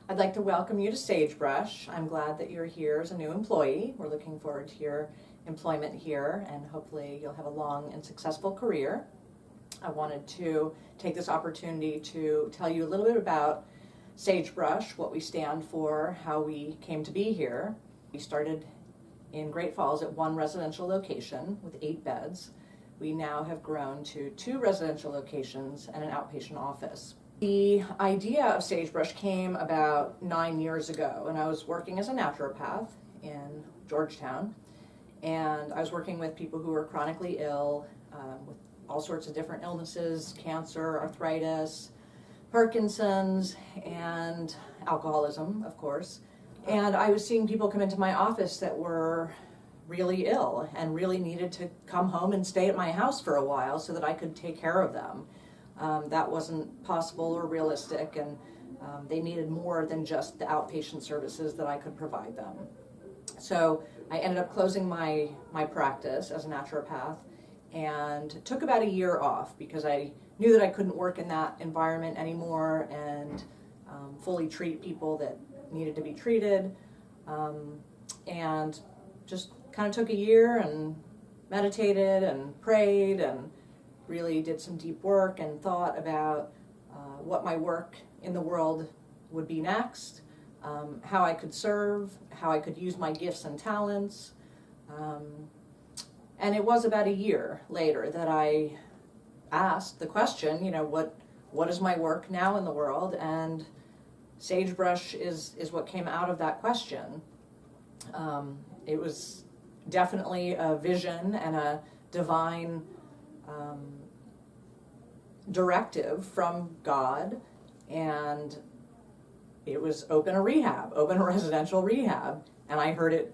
I'd like to welcome you to Sagebrush. I'm glad that you're here as a new employee. We're looking forward to your employment here, and hopefully you'll have a long and successful career. I wanted to take this opportunity to tell you a little bit about Sagebrush, what we stand for, how we came to be here. We started in Great Falls at one residential location with 8 beds. We now have grown to 2 residential locations and an outpatient office. The idea of Sagebrush came about 9 years ago, and I was working as a naturopath in Georgetown, and I was working with people who were chronically ill with all sorts of different illnesses, cancer, arthritis, Parkinson's, and alcoholism, of course. And I was seeing people come into my office that were really ill and really needed to come home and stay at my house for a while so that I could take care of them. That wasn't possible or realistic, and they needed more than just the outpatient services that I could provide them. So I ended up closing my practice as a naturopath and took about a year off because I knew that I couldn't work in that environment anymore and fully treat people that needed to be treated, and just kind of took a year and meditated and prayed and really did some deep work and thought about what my work in the world would be next, how I could serve, how I could use my gifts and talents. And it was about a year later that I asked the question, what is my work now in the world? And Sagebrush is what came out of that question. It was definitely a vision and a divine directive from God, and it was open a residential rehab, and I heard it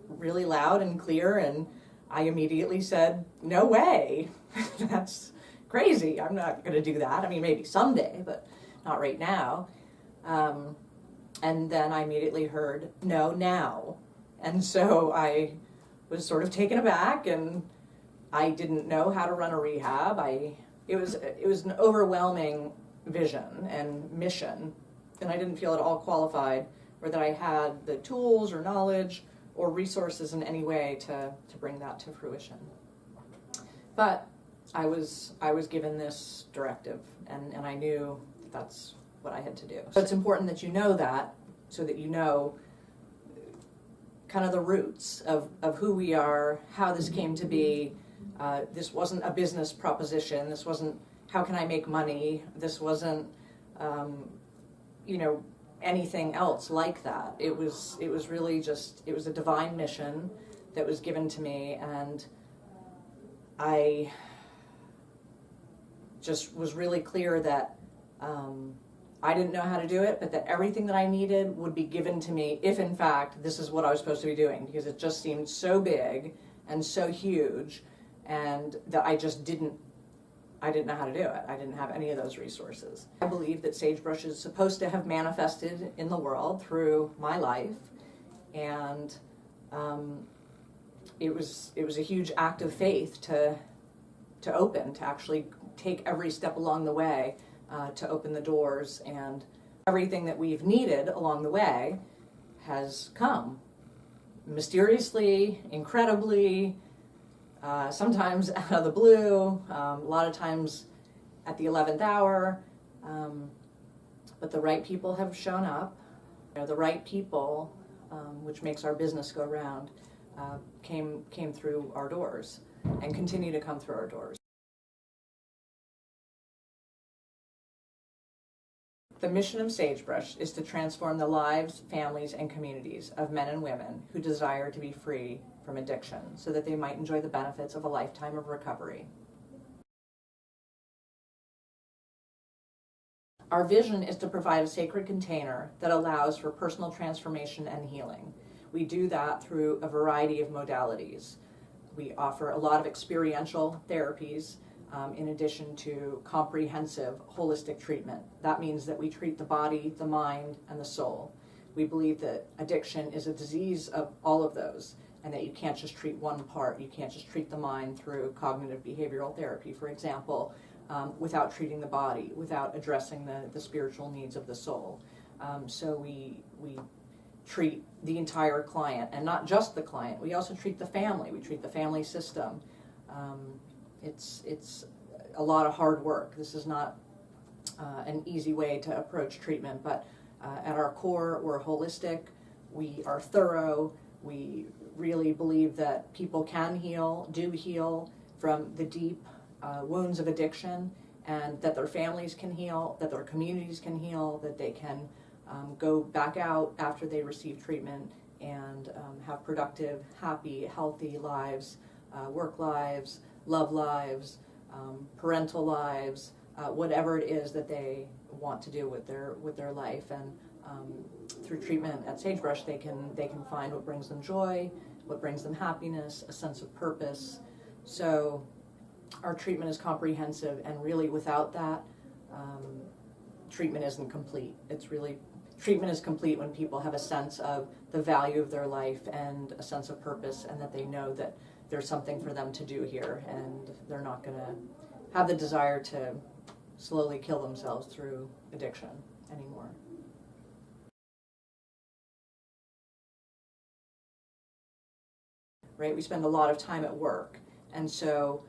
really loud and clear, and I immediately said, no way, that's crazy, I'm not going to do that. I mean, maybe someday, but not right now. And then I immediately heard, no, now. And so I was sort of taken aback, and I didn't know how to run a rehab. It was an overwhelming vision and mission, and I didn't feel at all qualified or that I had the tools or knowledge or resources in any way to bring that to fruition. But I was given this directive, and I knew that's what I had to do. So it's important that you know that, so that you know kind of the roots of who we are, how this came to be. This wasn't a business proposition. This wasn't, how can I make money? This wasn't, anything else like that. It was really just, it was a divine mission that was given to me, and I just was really clear that I didn't know how to do it, but that everything that I needed would be given to me if, in fact, this is what I was supposed to be doing, because it just seemed so big and so huge, and that I didn't know how to do it. I didn't have any of those resources. I believe that Sagebrush is supposed to have manifested in the world through my life, and it was a huge act of faith to actually take every step along the way to open the doors, and everything that we've needed along the way has come mysteriously, incredibly, sometimes out of the blue, a lot of times at the 11th hour, but the right people have shown up. The right people, which makes our business go round, came through our doors and continue to come through our doors. The mission of Sagebrush is to transform the lives, families, and communities of men and women who desire to be free from addiction so that they might enjoy the benefits of a lifetime of recovery. Our vision is to provide a sacred container that allows for personal transformation and healing. We do that through a variety of modalities. We offer a lot of experiential therapies, in addition to comprehensive holistic treatment. That means that we treat the body, the mind, and the soul. We believe that addiction is a disease of all of those, and that you can't just treat one part. You can't just treat the mind through cognitive behavioral therapy, for example, without treating the body, without addressing the spiritual needs of the soul. So we treat the entire client, and not just the client. We also treat the family. We treat the family system. It's a lot of hard work. This is not an easy way to approach treatment, but at our core, we're holistic. We are thorough. We really believe that people can heal, do heal from the deep wounds of addiction, and that their families can heal, that their communities can heal, that they can go back out after they receive treatment and have productive, happy, healthy lives, work lives, love lives, parental lives, whatever it is that they want to do with their life. And through treatment at Sagebrush, they can find what brings them joy, what brings them happiness, a sense of purpose. So our treatment is comprehensive, and really without that, treatment isn't complete. Treatment is complete when people have a sense of the value of their life and a sense of purpose, and that they know that there's something for them to do here, and they're not going to have the desire to slowly kill themselves through addiction anymore. Right? We spend a lot of time at work, and so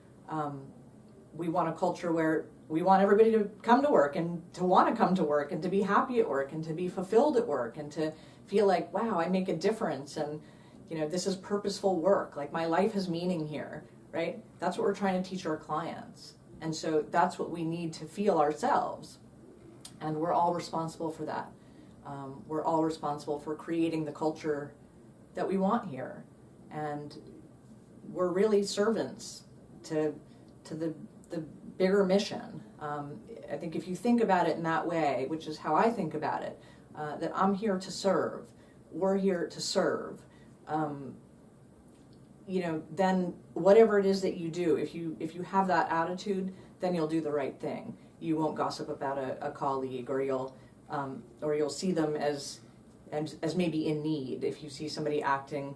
we want a culture where we want everybody to come to work and to want to come to work and to be happy at work and to be fulfilled at work and to feel like, wow, I make a difference, and this is purposeful work. Like, my life has meaning here, right? That's what we're trying to teach our clients. And so that's what we need to feel ourselves. And we're all responsible for that. We're all responsible for creating the culture that we want here. And we're really servants to the bigger mission. I think if you think about it in that way, which is how I think about it, that I'm here to serve, we're here to serve, then whatever it is that you do, if you have that attitude, then you'll do the right thing. You won't gossip about a colleague, or you'll see them as maybe in need. If you see somebody acting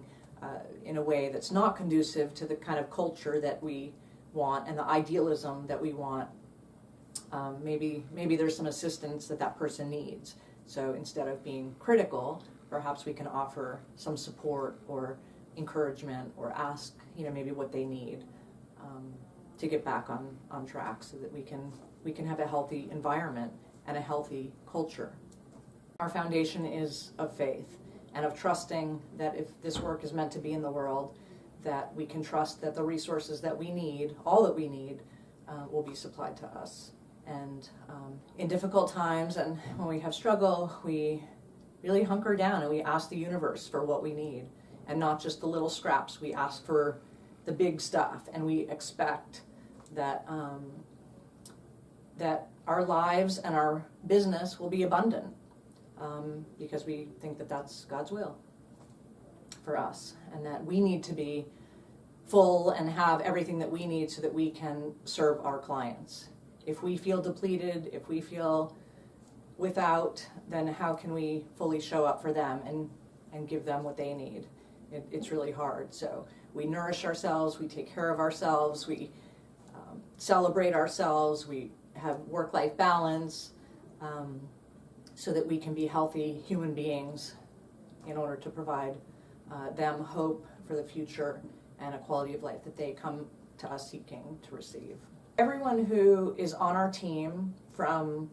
in a way that's not conducive to the kind of culture that we want and the idealism that we want, maybe there's some assistance that person needs. So instead of being critical, perhaps we can offer some support or encouragement, or ask maybe what they need to get back on track, so that we can have a healthy environment and a healthy culture. Our foundation is of faith and of trusting that if this work is meant to be in the world, that we can trust that the resources that we need, all that we need, will be supplied to us. And in difficult times and when we have struggle, we really hunker down and we ask the universe for what we need, and not just the little scraps. We ask for the big stuff, and we expect that that our lives and our business will be abundant, because we think that that's God's will for us, and that we need to be full and have everything that we need so that we can serve our clients. If we feel depleted, if we feel without, then how can we fully show up for them and give them what they need? It's really hard. So we nourish ourselves, we take care of ourselves, we celebrate ourselves, we have work-life balance, so that we can be healthy human beings in order to provide them hope for the future and a quality of life that they come to us seeking to receive. Everyone who is on our team, from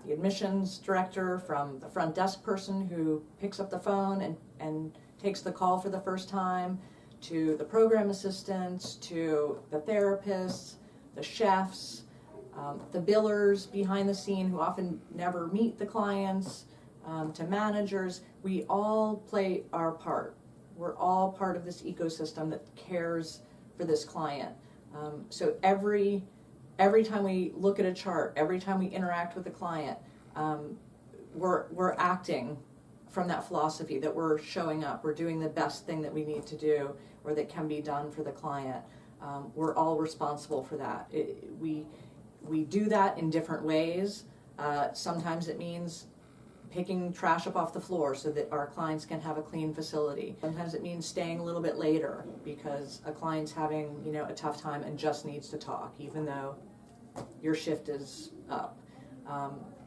the admissions director, from the front desk person who picks up the phone and takes the call for the first time, to the program assistants, to the therapists, the chefs, the billers behind the scene who often never meet the clients, to managers, we all play our part. We're all part of this ecosystem that cares for this client. So every time we look at a chart, every time we interact with a client, we're acting from that philosophy that we're showing up, we're doing the best thing that we need to do or that can be done for the client. We're all responsible for that. We do that in different ways. Sometimes it means picking trash up off the floor so that our clients can have a clean facility. Sometimes it means staying a little bit later because a client's having a tough time and just needs to talk, even though your shift is up.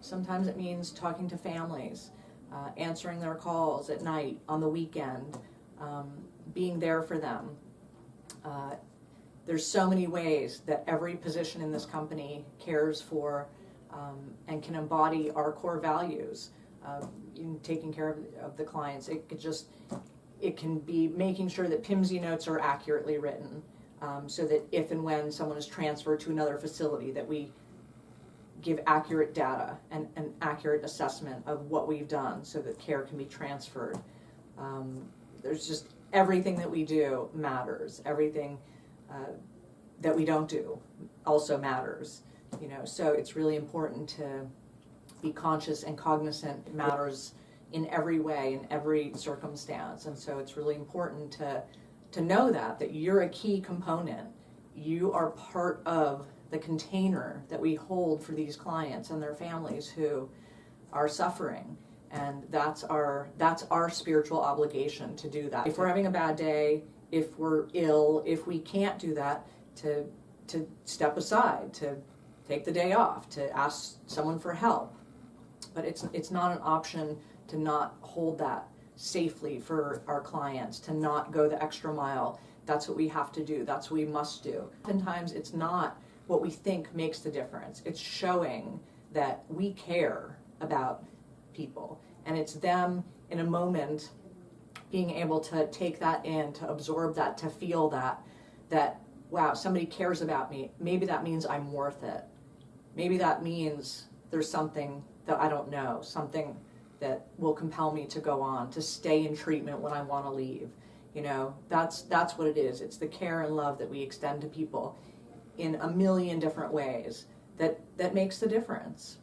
Sometimes it means talking to families. answering their calls at night, on the weekend, being there for them. There's so many ways that every position in this company cares for and can embody our core values in taking care of the clients. It can be making sure that PIMSy notes are accurately written, so that if and when someone is transferred to another facility, that we give accurate data and an accurate assessment of what we've done so that care can be transferred. There's just everything that we do matters. Everything that we don't do also matters. So it's really important to be conscious and cognizant. It matters in every way, in every circumstance. And so it's really important to know that you're a key component. You are part of the container that we hold for these clients and their families who are suffering. And that's our spiritual obligation to do that. If we're having a bad day, if we're ill, if we can't do that, to step aside, to take the day off, to ask someone for help. But it's not an option to not hold that safely for our clients, to not go the extra mile. That's what we have to do. That's what we must do. Oftentimes it's not what we think makes the difference. It's showing that we care about people, and it's them in a moment being able to take that in, to absorb that, to feel that wow, somebody cares about me. Maybe that means I'm worth it. Maybe that means there's something that I don't know, something that will compel me to go on, to stay in treatment when I want to leave. That's what it is. It's the care and love that we extend to people in a million different ways that makes the difference.